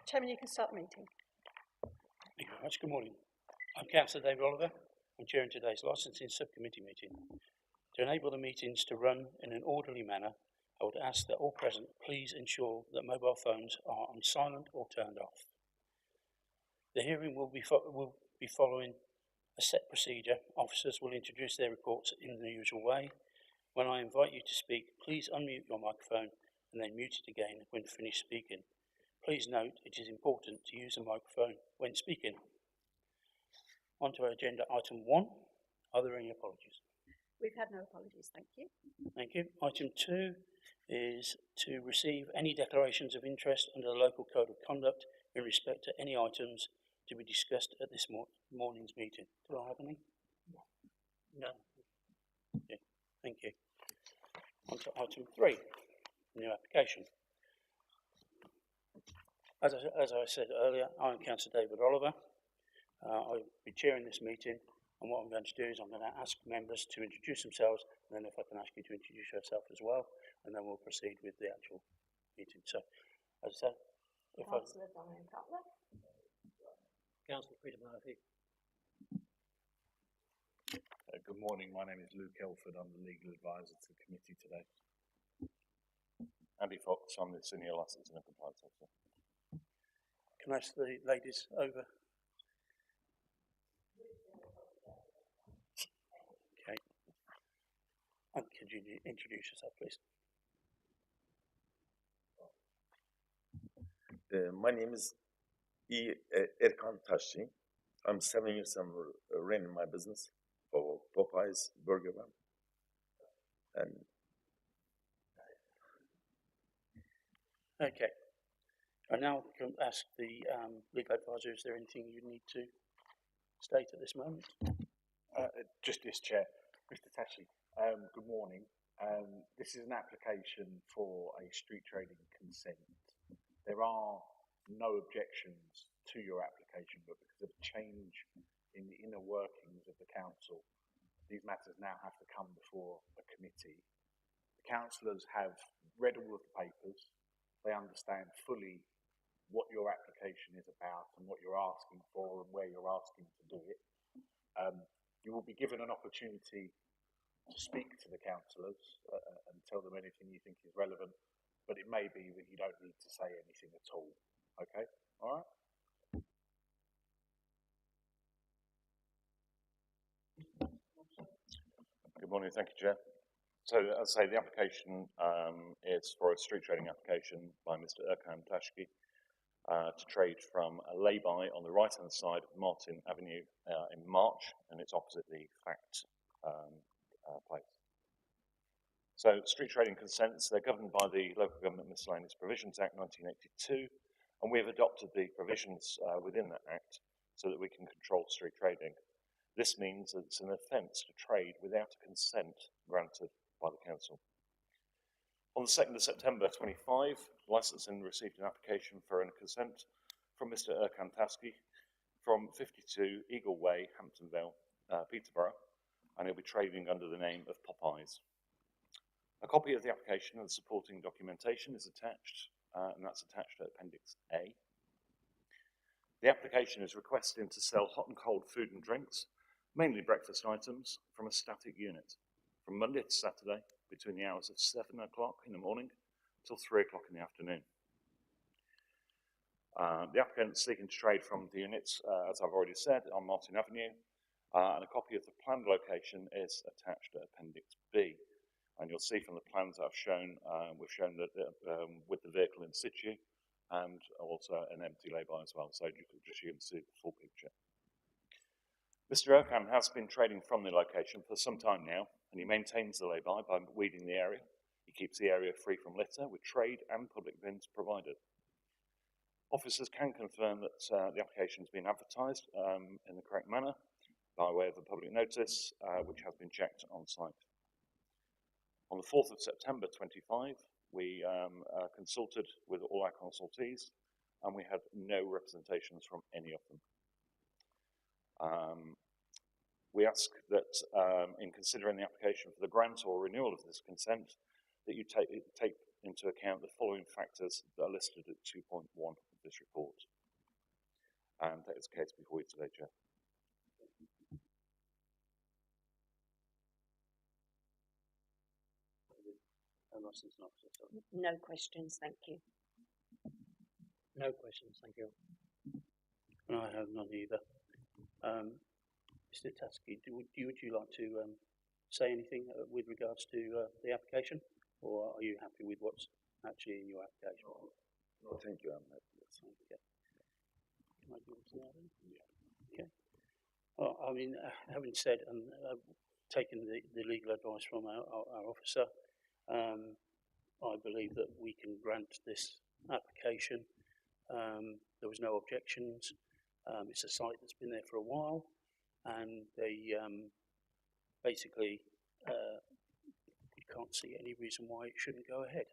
Chairman, you can start the meeting. Thank you very much. Good morning. I'm Councillor David Oliver. I'm chairing today's licensing subcommittee meeting. To enable the meetings to run in an orderly manner, I would ask that all present please ensure that mobile phones are on silent or turned off. The hearing will be following a set procedure. Officers will introduce their reports in the usual way. When I invite you to speak, please unmute your microphone and then mute it again when finished speaking. Please note it is important to use a microphone when speaking. On to our agenda item 1. Are there any apologies? We've had no apologies, thank you. Thank you. Item 2 is to receive any declarations of interest under the local code of conduct in respect to any items to be discussed at this morning's meeting. Do I have any? No. Yeah, thank you. On to item 3, new application. As I said earlier, I'm Councillor David Oliver. I'll be chairing this meeting, and what I'm going to do is I'm going to ask members to introduce themselves, and then if I can ask you to introduce yourself as well, and then we'll proceed with the actual meeting. So, as I said, Councillor Dominic Cutler. Councillor Peter Murphy. Good morning, my name is Luke Elford. I'm the legal advisor to the committee today. Andy Fox, I'm the senior licensing and compliance officer. can I ask the ladies over? Okay. And could you introduce yourself, please? My name is Erkan Tashi. I'm 7 years. I'm running my business for Popeyes Burger Van. And Okay. I now can ask the legal advisor, is there anything you need to state at this moment? Just this, Chair. Mr. Tashi, good morning. This is an application for a street trading consent. There are no objections to your application, but because of a change in the inner workings of the council, these matters now have to come before a committee. The councillors have read all of the papers. They understand fully what your application is about and what you're asking for and where you're asking to do it. You will be given an opportunity to speak to the councillors and tell them anything you think is relevant, but it may be that you don't need to say anything at all. Okay? All right? Good morning, thank you, Chair. So, as I say, the application is for a street trading application by Mr. Erkan Tashki to trade from a lay-by on the right-hand side of Martin Avenue in March, and it's opposite the Fact place. So, street trading consents, they're governed by the Local Government Miscellaneous Provisions Act 1982, and we have adopted the provisions within that Act so that we can control street trading. This means that it's an offence to trade without a consent granted by the council. On the 2nd of September 25, licensing received an application for a consent from Mr. Erkan Tashki from 52 Eagle Way, Hampton Vale, Peterborough, and he'll be trading under the name of Popeyes. A copy of the application and supporting documentation is attached, and that's attached to Appendix A. The application is requesting to sell hot and cold food and drinks, mainly breakfast items, from a static unit, from Monday to Saturday, between the hours of 7 o'clock in the morning till 3 o'clock in the afternoon. The applicant is seeking to trade from the units, as I've already said, on Martin Avenue, and a copy of the planned location is attached to Appendix B. And you'll see from the plans I've shown, we've shown that with the vehicle in situ and also an empty lay-by as well, so you can see the full picture. Mr. Erkan has been trading from the location for some time now, and he maintains the lay-by by weeding the area. He keeps the area free from litter, with trade and public bins provided. Officers can confirm that the application has been advertised in the correct manner by way of a public notice, which has been checked on site. On the 4th of September 25, we consulted with all our consultees, and we had no representations from any of them. We ask that in considering the application for the grant or renewal of this consent, that you take into account the following factors that are listed at 2.1 of this report. And that is the case before you today, Chair. Licensing officer, sorry. No questions, thank you. No questions, thank you. And I have none either. Mr. Tatsky, would you like to say anything with regards to the application, or are you happy with what's actually in your application? No, thank you. I'm happy. Yes. Okay. Can I do it now then? Yeah. Okay. Well, I mean, having said and taken the legal advice from our officer, I believe that we can grant this application. There was no objections. It's a site that's been there for a while, and they basically we can't see any reason why it shouldn't go ahead.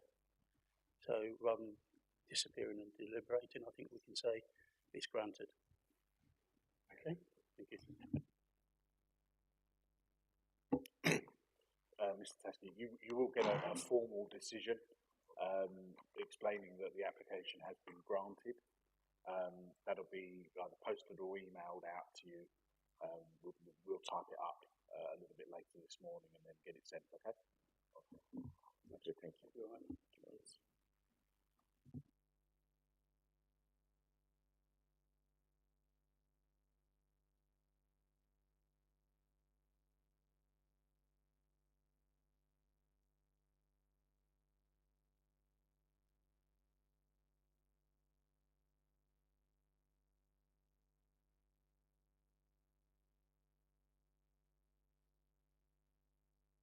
So rather than disappearing and deliberating, I think we can say it's granted. Okay, thank you. Mr. Taskey, you will get a formal decision explaining that the application has been granted. That'll be either posted or emailed out to you. We'll type it up a little bit later this morning and then get it sent, okay?